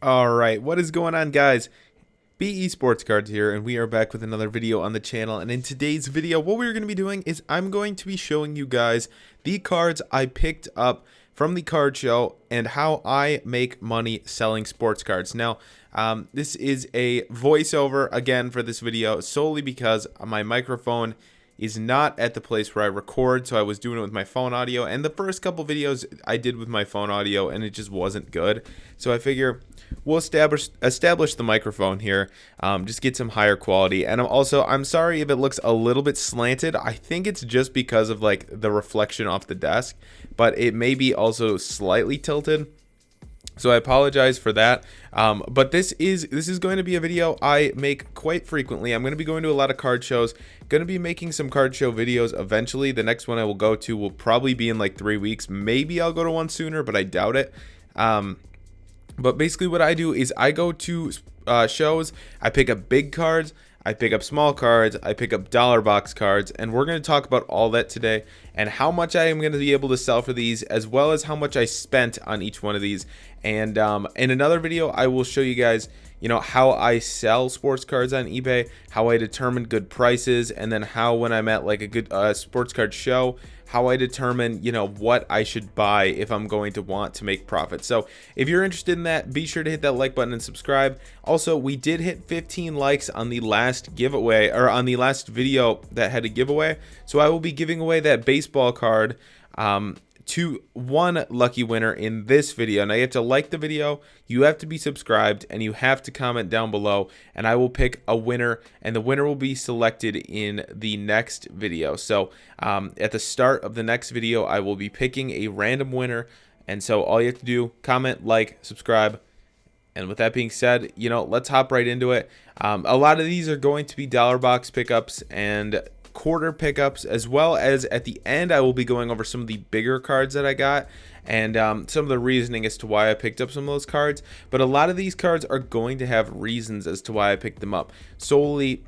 Alright, what is going on, guys? BESportsCards here, and we are back with another video on the channel. And in today's video, what we're going to be doing is I'm going to be showing you guys the cards I picked up from the card show and how I make money selling sports cards. Now, this is a voiceover again for this video solely because my microphone is not at the place where I record, so I was doing it with my phone audio, and the first couple videos I did with my phone audio and it just wasn't good. So I figure we'll establish the microphone here, just get some higher quality. And I'm sorry if it looks a little bit slanted. I think it's just because of like the reflection off the desk, but it may be also slightly tilted. So I apologize for that, but this is going to be a video I make quite frequently. I'm going to be going to a lot of card shows, going to be making some card show videos eventually. The next one I will go to will probably be in like 3 weeks. Maybe I'll go to one sooner, but I doubt it. But basically what I do is I go to shows, I pick up big cards, I pick up small cards, I pick up dollar box cards, and we're going to talk about all that today and how much I am going to be able to sell for these, as well as how much I spent on each one of these. And in another video, I will show you guys, how I sell sports cards on eBay, how I determine good prices, and then how when I'm at like a good sports card show, how I determine, what I should buy if I'm going to want to make profit. So if you're interested in that, be sure to hit that like button and subscribe. Also, we did hit 15 likes on the last giveaway, or on the last video that had a giveaway. So I will be giving away that baseball card to one lucky winner in this video. Now you have to like the video, you have to be subscribed, and you have to comment down below, and I will pick a winner, and the winner will be selected in the next video. So at the start of the next video, I will be picking a random winner, and so all you have to do, comment, like, subscribe. And with that being said, let's hop right into it. A lot of these are going to be dollar box pickups and quarter pickups, as well as at the end I will be going over some of the bigger cards that I got and some of the reasoning as to why I picked up some of those cards. But a lot of these cards are going to have reasons as to why I picked them up, solely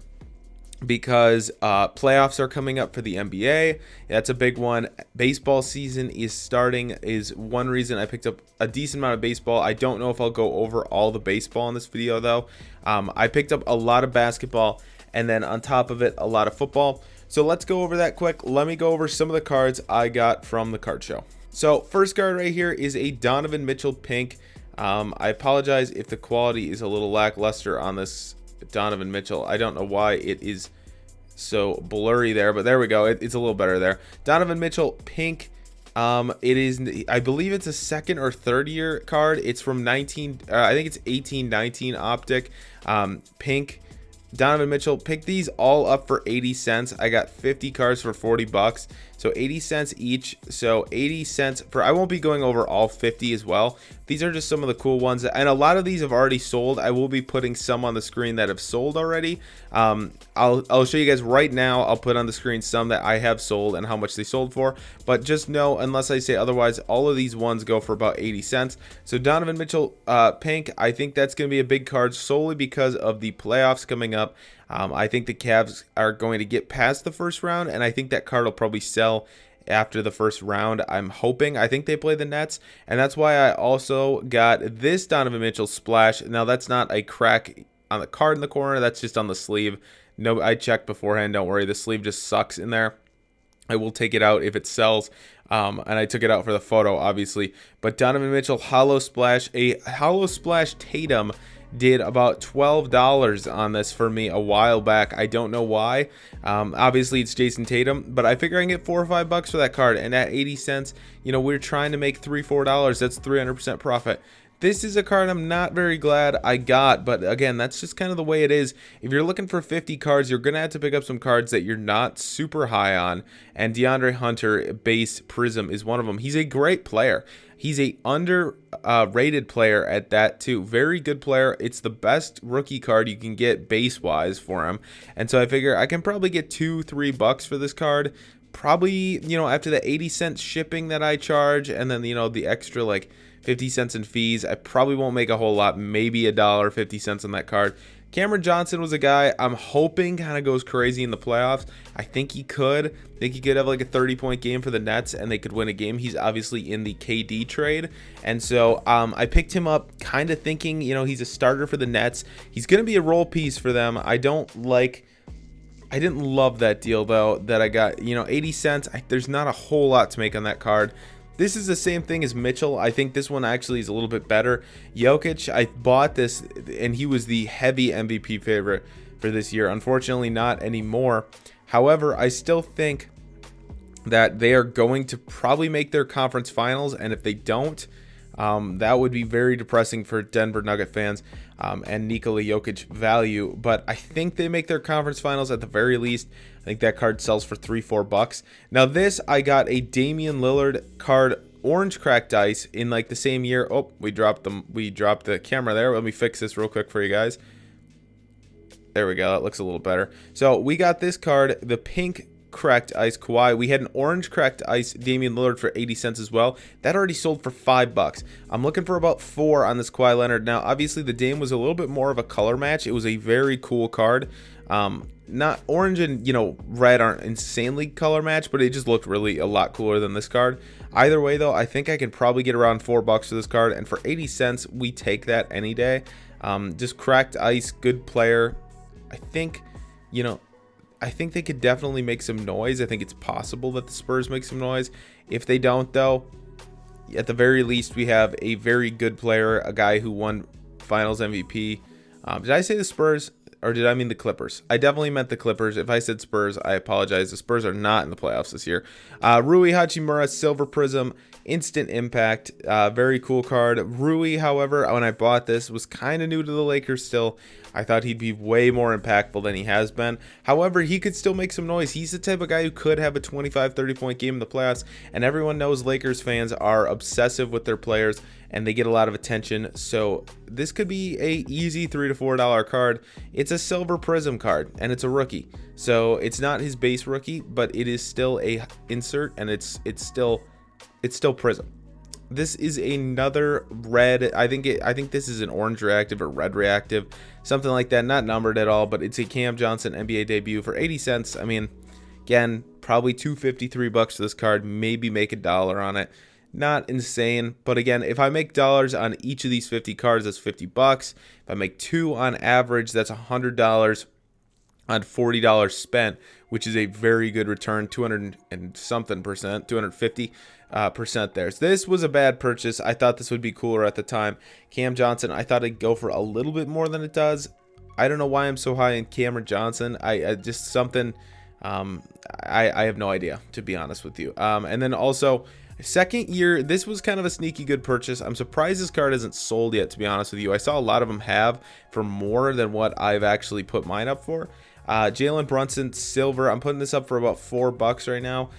because playoffs are coming up for the NBA. That's a big one. Baseball season is starting is one reason I picked up a decent amount of baseball. I don't know if I'll go over all the baseball in this video though. I picked up a lot of basketball, and then on top of it a lot of football. So let's go over that quick. Let me go over some of the cards I got from the card show. So first card right here is a Donovan Mitchell pink. I apologize if the quality is a little lackluster on this Donovan Mitchell. I don't know why it is so blurry there, but there we go. It's a little better there. Donovan Mitchell pink. It is, I believe it's a second or third year card. It's from I think it's 1819 optic. Pink. Donovan Mitchell, picked these all up for 80 cents. I got 50 cards for 40 bucks. So 80 cents each. So 80 cents for, I won't be going over all 50 as well. These are just some of the cool ones. And a lot of these have already sold. I will be putting some on the screen that have sold already. I'll show you guys right now. I'll put on the screen some that I have sold and how much they sold for. But just know, unless I say otherwise, all of these ones go for about 80 cents. So Donovan Mitchell pink, I think that's going to be a big card solely because of the playoffs coming up. I think the Cavs are going to get past the first round, and I think that card will probably sell after the first round. I'm hoping. I think they play the Nets, and that's why I also got this Donovan Mitchell splash. Now, that's not a crack on the card in the corner. That's just on the sleeve. No, I checked beforehand. Don't worry. The sleeve just sucks in there. I will take it out if it sells. And I took it out for the photo, obviously. But Donovan Mitchell hollow splash, a hollow splash Tatum did about $12 on this for me a while back. I don't know why. Obviously it's Jason Tatum, but I figure I can get $4 or $5 for that card, and at 80 cents, we're trying to make $3-4. That's 300% profit. This is a card I'm not very glad I got, but again, that's just kind of the way it is. If you're looking for 50 cards, you're going to have to pick up some cards that you're not super high on, and DeAndre Hunter base Prism is one of them. He's a great player. He's a underrated player at that too. Very good player. It's the best rookie card you can get base wise for him. And so I figure I can probably get $2-3 for this card. Probably, after the 80 cents shipping that I charge, and then, the extra like 50 cents in fees, I probably won't make a whole lot, maybe $1.50 on that card. Cameron Johnson was a guy I'm hoping kind of goes crazy in the playoffs. I think he could. I think he could have like a 30-point game for the Nets and they could win a game. He's obviously in the KD trade. And so I picked him up kind of thinking, you know, he's a starter for the Nets. He's going to be a role piece for them. I didn't love that deal though that I got, you know, 80 cents. There's not a whole lot to make on that card. This is the same thing as Mitchell. I think this one actually is a little bit better. Jokic, I bought this and he was the heavy MVP favorite for this year. Unfortunately, not anymore. However, I still think that they are going to probably make their conference finals. And if they don't, that would be very depressing for Denver Nugget fans and Nikola Jokic value. But I think they make their conference finals at the very least. I think that card sells for $3-4. Now this, I got a Damian Lillard card, orange cracked ice in like the same year. Oh, we dropped the camera there. Let me fix this real quick for you guys. There we go. That looks a little better. So we got this card, the pink cracked ice Kawhi. We had an orange cracked ice Damian Lillard for 80 cents as well. That already sold for $5. I'm looking for about 4 on this Kawhi Leonard. Now obviously the Dame was a little bit more of a color match. It was a very cool card. Not orange and, you know, red aren't insanely color match, but it just looked really a lot cooler than this card. Either way though, I think I can probably get around $4 for this card, and for 80 cents we take that any day. Just cracked ice, good player. I think, you know, I think they could definitely make some noise. I think it's possible that the Spurs make some noise. If they don't though, at the very least we have a very good player, a guy who won finals MVP. Did I say the Spurs? Or did I mean the Clippers? I definitely meant the Clippers. If I said Spurs, I apologize. The Spurs are not in the playoffs this year. Rui Hachimura, Silver Prism, Instant Impact. Very cool card. Rui, however, when I bought this, was kind of new to the Lakers still. I thought he'd be way more impactful than he has been. However, he could still make some noise. He's the type of guy who could have a 25, 30-point game in the playoffs. And everyone knows Lakers fans are obsessive with their players and they get a lot of attention. So this could be a easy $3 to $4 card. It's a Silver Prism card and it's a rookie. So it's not his base rookie, but it is still a insert and it's still Prism. This is another red. I think this is an orange reactive or red reactive, something like that. Not numbered at all, but it's a Cam Johnson NBA debut for 80 cents. I mean, again, probably $2.53 for this card. Maybe make $1 on it. Not insane, but again, if I make dollars on each of these 50 cards, that's $50. If I make 2 on average, that's $100 on $40 spent, which is a very good return. 200 and something percent, 250 percent there. So this was a bad purchase. I thought this would be cooler at the time. Cam Johnson, I thought it'd go for a little bit more than it does. I don't know why I'm so high in Cameron Johnson. I just something. I have no idea, to be honest with you. And then also, second year, this was kind of a sneaky good purchase. I'm surprised this card isn't sold yet, to be honest with you. I saw a lot of them have for more than what I've actually put mine up for. Jalen Brunson silver, I'm putting this up for about $4 right now.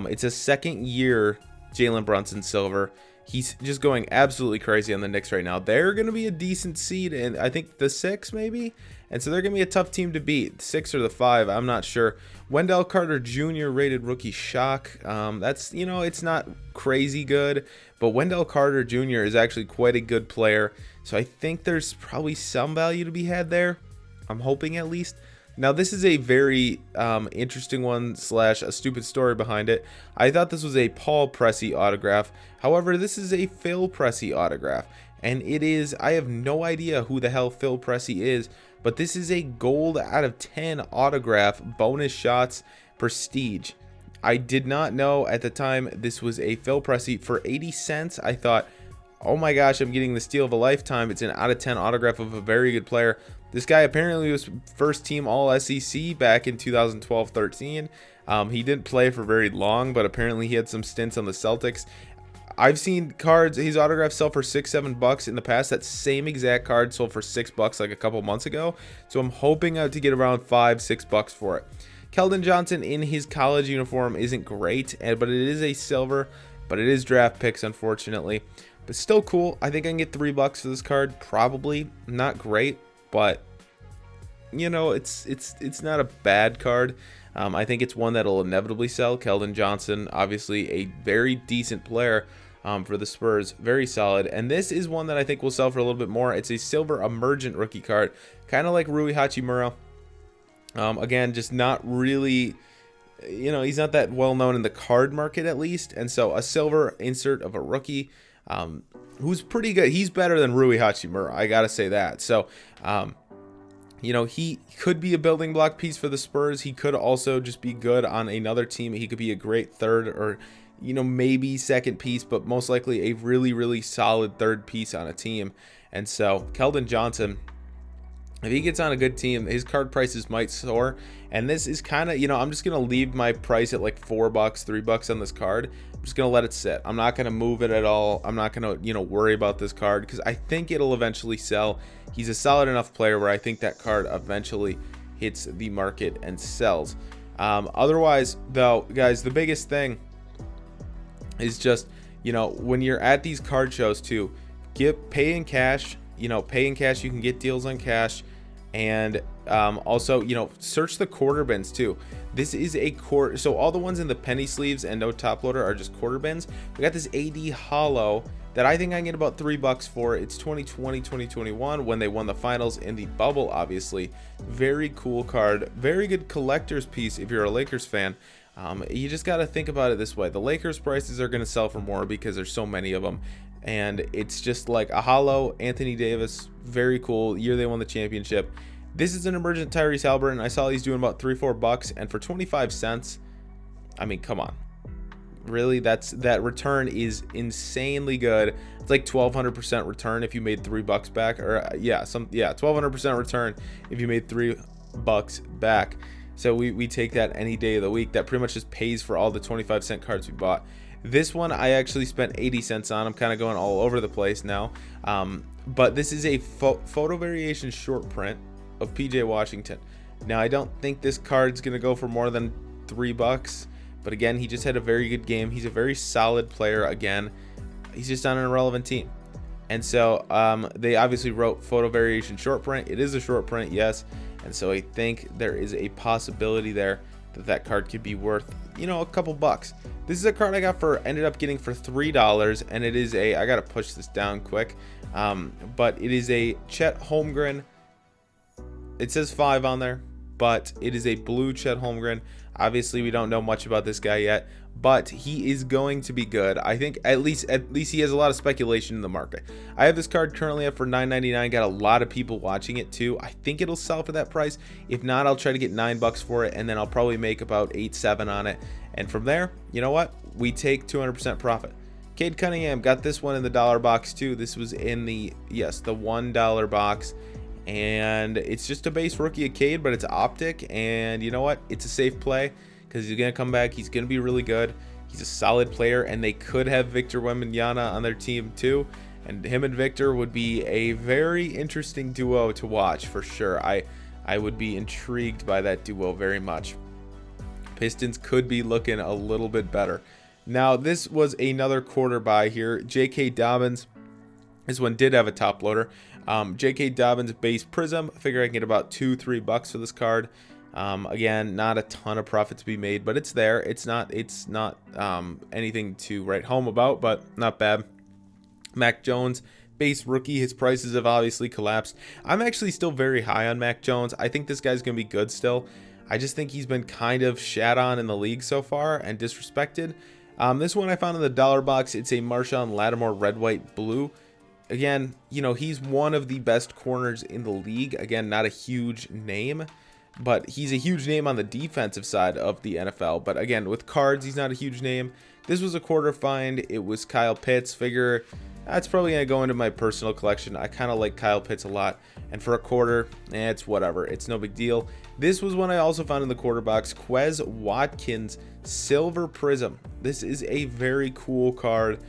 It's a second year Jalen Brunson silver. He's just going absolutely crazy on the Knicks right now. They're going to be a decent seed, and I think the 6 maybe. And so they're going to be a tough team to beat. 6 or the 5, I'm not sure. Wendell Carter Jr. rated rookie shock. That's, you know, it's not crazy good, but Wendell Carter Jr. is actually quite a good player. So I think there's probably some value to be had there. I'm hoping at least. Now, this is a very interesting one / a stupid story behind it. I thought this was a Paul Pressey autograph. However, this is a Phil Pressey autograph. And it is, I have no idea who the hell Phil Pressey is, but this is a gold out of 10 autograph, bonus shots, prestige. I did not know at the time this was a Phil Pressey. For 80 cents, I thought, oh my gosh, I'm getting the steal of a lifetime. It's an out of 10 autograph of a very good player. This guy apparently was first team all SEC back in 2012-13. He didn't play for very long, but apparently he had some stints on the Celtics. I've seen cards, his autographs sell for $6-7 in the past. That same exact card sold for $6 like a couple months ago. So I'm hoping to get around $5-6 for it. Keldon Johnson in his college uniform isn't great, but it is a silver, but it is draft picks, unfortunately. But still cool. I think I can get $3 for this card. Probably not great, but you know, it's not a bad card. I think it's one that'll inevitably sell. Keldon Johnson, obviously a very decent player. for the Spurs. Very solid. And this is one that I think will sell for a little bit more. It's a silver emergent rookie card, kind of like Rui Hachimura. Again, just not really, you know, he's not that well known in the card market at least. And so a silver insert of a rookie who's pretty good. He's better than Rui Hachimura, I gotta say that. So you know, he could be a building block piece for the Spurs. He could also just be good on another team. He could be a great third or, you know, maybe second piece, but most likely a really, really solid third piece on a team. And so Keldon Johnson, if he gets on a good team, his card prices might soar. And this is kind of, you know, I'm just going to leave my price at like $4, $3 on this card. I'm just going to let it sit. I'm not going to move it at all. I'm not going to, you know, worry about this card because I think it'll eventually sell. He's a solid enough player where I think that card eventually hits the market and sells. Otherwise, though, guys, the biggest thing is just, you know, when you're at these card shows too, pay in cash. You know, pay in cash. You can get deals on cash. And also, you know, search the quarter bins too. This is a quarter, so all the ones in the penny sleeves and no top loader are just quarter bins. We got this AD hollow that I think I can get about $3 for. It's 2020 2021 when they won the finals in the bubble. Obviously, very cool card, very good collector's piece if you're a Lakers fan. You just got to think about it this way: the Lakers prices are going to sell for more because there's so many of them. And it's just like a hollow Anthony Davis, very cool. Year they won the championship. This is an emergent Tyrese Haliburton. I saw he's doing about $3-4, and for 25 cents, I mean, come on, really? That return is insanely good. It's like 1,200% return if you made $3 back, or 1,200% return if you made $3 back. So we take that any day of the week. That pretty much just pays for all the 25-cent cards we bought. This one I actually spent 80 cents on. I'm kind of going all over the place now. But this is a photo variation short print of PJ Washington. Now, I don't think this card's going to go for more than $3. But again, he just had a very good game. He's a very solid player again. He's just on an irrelevant team. And so they obviously wrote photo variation short print. It is a short print, yes. And so I think there is a possibility there that card could be worth, you know, a couple bucks. This is a card I got ended up getting for $3, and it is I gotta push this down quick, but it is a Chet Holmgren. It says 5 on there, but it is a blue Chet Holmgren. Obviously, we don't know much about this guy yet, but he is going to be good. I think at least he has a lot of speculation in the market. I have this card currently up for $9.99. Got a lot of people watching it too. I think it'll sell for that price. If not, I'll try to get $9 for it, and then I'll probably make about 8-7 on it. And from there, you know what? We take 200% profit. Cade Cunningham got this one in the dollar box too. This was in the $1 box. And it's just a base rookie of Cade, but it's optic, and you know what? It's a safe play because he's going to come back. He's going to be really good. He's a solid player, and they could have Victor Wembanyama on their team too, and him and Victor would be a very interesting duo to watch for sure. I would be intrigued by that duo very much. Pistons could be looking a little bit better. Now, this was another quarter buy here. J.K. Dobbins. This one did have a top loader. J.K. Dobbins base prism. I figure I can get about $2-3 for this card. Again, not a ton of profit to be made, but it's there. It's not anything to write home about, but not bad. Mac Jones, base rookie. His prices have obviously collapsed. I'm actually still very high on Mac Jones. I think this guy's going to be good still. I just think he's been kind of shat on in the league so far and disrespected. This one I found in the dollar box. It's a Marshawn Lattimore red, white, blue. Again, you know, he's one of the best corners in the league. Again, not a huge name, but he's a huge name on the defensive side of the NFL. But again, with cards, he's not a huge name. This was a quarter find. It was Kyle Pitts. Figure that's probably going to go into my personal collection. I kind of like Kyle Pitts a lot. And for a quarter, it's whatever. It's no big deal. This was one I also found in the quarter box. Quez Watkins Silver Prism. This is a very cool card.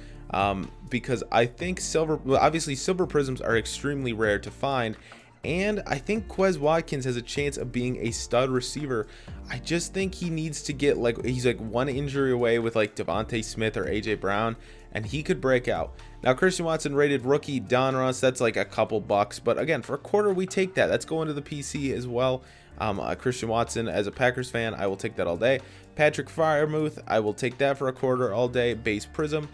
Because I think obviously silver prisms are extremely rare to find, and I think Quez Watkins has a chance of being a stud receiver. I just think he needs to get he's like one injury away with like Devontae Smith or AJ Brown, and he could break out. Now, Christian Watson rated rookie Donruss, that's like a couple bucks, but again, for a quarter we take that. That's going to the PC as well. Christian Watson, as a Packers fan, I will take that all day. Patrick Freiermuth, I will take that for a quarter all day. Base prism.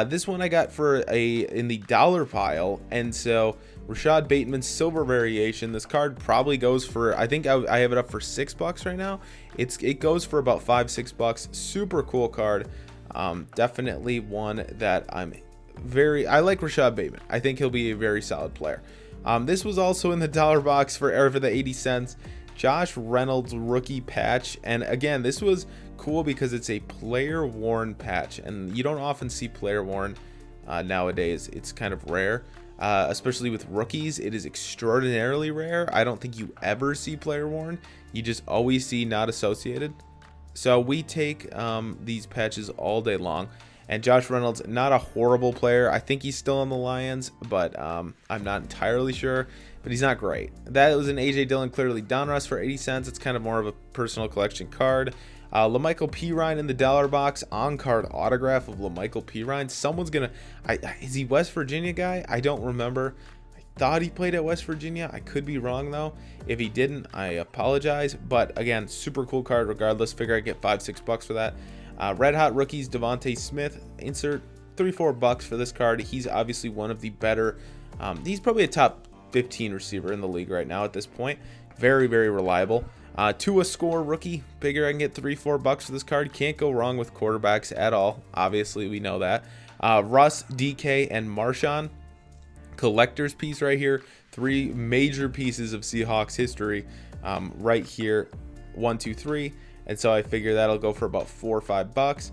This one I got for in the dollar pile, and so Rashad Bateman's silver variation. This card probably goes for, I think I have it up for $6 right now. It goes for about $5-6. Super cool card. Definitely one that I like Rashad Bateman. I think he'll be a very solid player. This was also in the dollar box for the 80 cents. Josh Reynolds rookie patch, and again, this was cool because it's a player worn patch, and you don't often see player worn nowadays. It's kind of rare, especially with rookies. It is extraordinarily rare. I don't think you ever see player worn. You just always see not associated. So we take these patches all day long. And Josh Reynolds, not a horrible player. I think he's still on the Lions, but I'm not entirely sure. But he's not great. That was an A.J. Dillon clearly Donruss for 80 cents. It's kind of more of a personal collection card. LaMichael Pirine in the dollar box. On-card autograph of LaMichael Pirine. Someone's going to... Is he West Virginia guy? I don't remember. I thought he played at West Virginia. I could be wrong, though. If he didn't, I apologize. But, again, super cool card regardless. Figure I'd get $5-6 for that. Red Hot Rookies, Devontae Smith. Insert $3-4 for this card. He's obviously one of the better... he's probably a top 15 receiver in the league right now at this point. Very, very reliable. Tua Score rookie. Figure I can get $3-4 for this card. Can't go wrong with quarterbacks at all. Obviously, we know that. Russ, DK, and Marshawn. Collector's piece right here. 3 major pieces of Seahawks history right here. 1, 2, 3. And so I figure that'll go for about $4 or $5.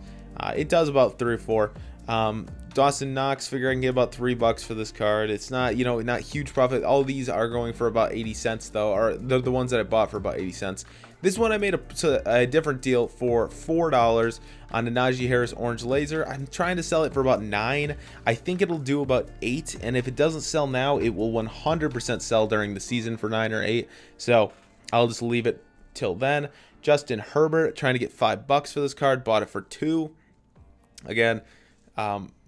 It does about 3 or 4. Dawson Knox, figure I can get about $3 for this card. It's not, not huge profit. All these are going for about 80 cents though, or the ones that I bought for about 80 cents. This one I made a different deal for $4 on the Najee Harris Orange Laser. I'm trying to sell it for about $9. I think it'll do about $8, and if it doesn't sell now, it will 100% sell during the season for $9 or $8. So I'll just leave it till then. Justin Herbert, trying to get $5 for this card. Bought it for $2. Again,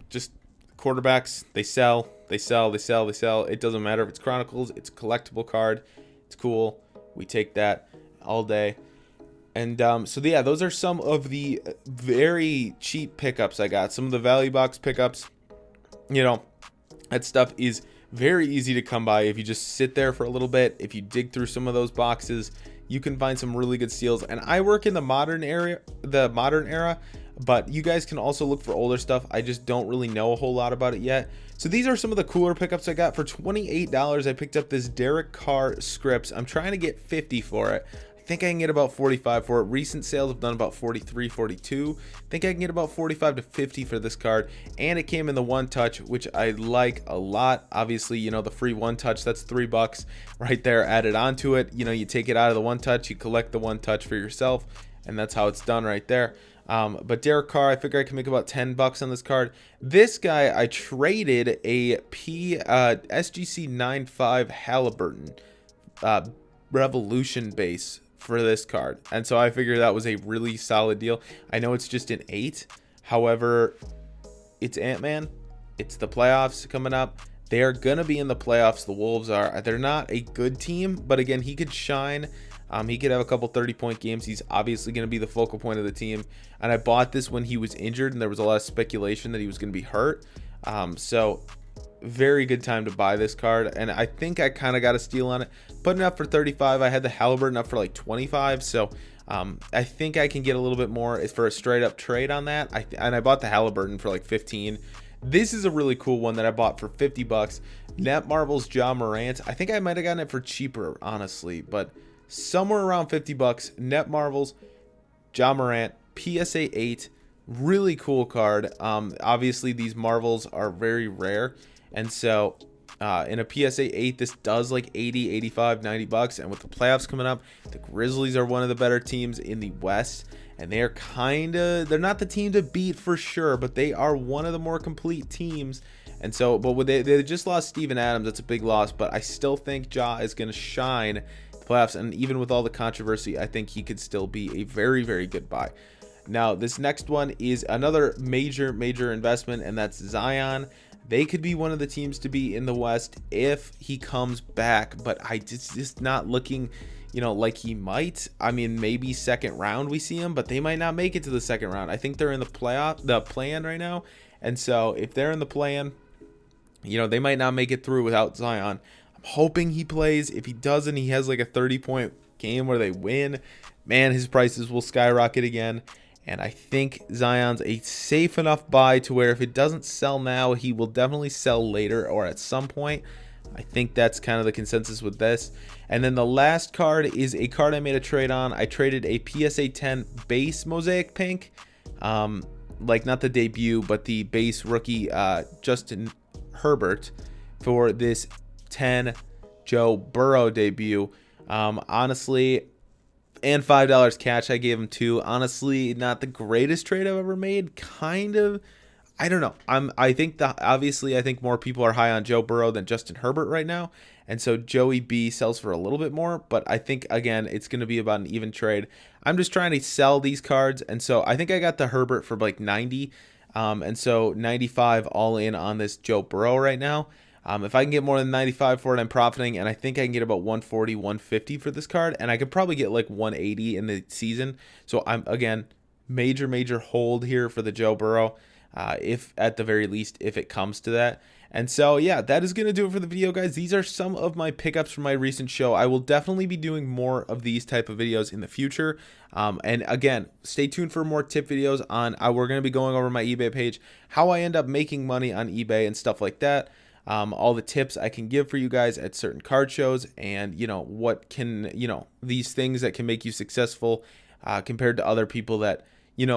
just quarterbacks, they sell. It doesn't matter if it's Chronicles. It's a collectible card. It's cool. We take that all day. And so yeah, those are some of the very cheap pickups I got. Some of the value box pickups. That stuff is very easy to come by if you just sit there for a little bit. If you dig through some of those boxes, you can find some really good steals. And I work in the modern era, but you guys can also look for older stuff. I just don't really know a whole lot about it yet. So these are some of the cooler pickups I got. For $28, I picked up this Derek Carr scripts. I'm trying to get 50 for it. I think I can get about 45 for it. Recent sales have done about 43, 42. I think I can get about 45 to 50 for this card. And it came in the one touch, which I like a lot. Obviously, the free one touch, that's $3 right there added onto it. You take it out of the one touch, you collect the one touch for yourself, and that's how it's done right there. But Derek Carr, I figure I can make about $10 on this card. This guy, I traded a SGC 9.5 Halliburton Revolution base for this card, and so I figure that was a really solid deal. I know it's just an 8, however, it's Ant-Man. It's the playoffs coming up. They are gonna be in the playoffs. The Wolves are. They're not a good team, but again, he could shine. He could have a couple 30-point games. He's obviously going to be the focal point of the team. And I bought this when he was injured, and there was a lot of speculation that he was going to be hurt. So very good time to buy this card. And I think I kind of got a steal on it. Putting it up for 35. I had the Halliburton up for like 25. So I think I can get a little bit more for a straight up trade on that. And I bought the Halliburton for like 15. This is a really cool one that I bought for $50. Net Marvel's Ja Morant. I think I might have gotten it for cheaper, honestly, but somewhere around $50. Net Marvels, Ja Morant, PSA 8, really cool card. Obviously these Marvels are very rare, and so in a PSA 8 this does like 80, 85, $90. And with the playoffs coming up, the Grizzlies are one of the better teams in the West, and they're not the team to beat for sure, but they are one of the more complete teams. And so, but they just lost Steven Adams. That's a big loss, but I still think Ja is going to shine playoffs, and even with all the controversy, I think he could still be a very, very good buy. Now, this next one is another major investment, and that's Zion. They could be one of the teams to be in the West if he comes back, but just not looking, like he might. I mean, maybe second round we see him, but they might not make it to the second round. I think they're in the play-in right now, And so if they're in the play-in, they might not make it through without Zion. I'm hoping he plays. If he doesn't, he has like a 30-point game where they win. Man, his prices will skyrocket again. And I think Zion's a safe enough buy to where if it doesn't sell now, he will definitely sell later or at some point. I think that's kind of the consensus with this. And then the last card is a card I made a trade on. I traded a PSA 10 base Mosaic Pink. Like not the debut, but the base rookie Justin Herbert for this 10 Joe Burrow debut. Honestly, and $5 cash I gave him too. Honestly, not the greatest trade I've ever made. Kind of. I don't know. I think obviously I think more people are high on Joe Burrow than Justin Herbert right now. And so Joey B sells for a little bit more, but I think again it's going to be about an even trade. I'm just trying to sell these cards, and so I think I got the Herbert for like 90. And so 95 all in on this Joe Burrow right now. If I can get more than 95 for it, I'm profiting, and I think I can get about 140, 150 for this card, and I could probably get like 180 in the season. So I'm, again, major hold here for the Joe Burrow, if at the very least, if it comes to that. And so, yeah, that is going to do it for the video, guys. These are some of my pickups from my recent show. I will definitely be doing more of these type of videos in the future. And again, stay tuned for more tip videos on, we're going to be going over my eBay page, how I end up making money on eBay and stuff like that. All the tips I can give for you guys at certain card shows, and what can these things that can make you successful compared to other people that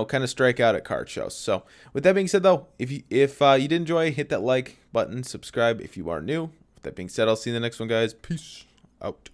kind of strike out at card shows. So with that being said, though, if you did enjoy, hit that like button, subscribe if you are new. With that being said, I'll see you in the next one, guys. Peace out.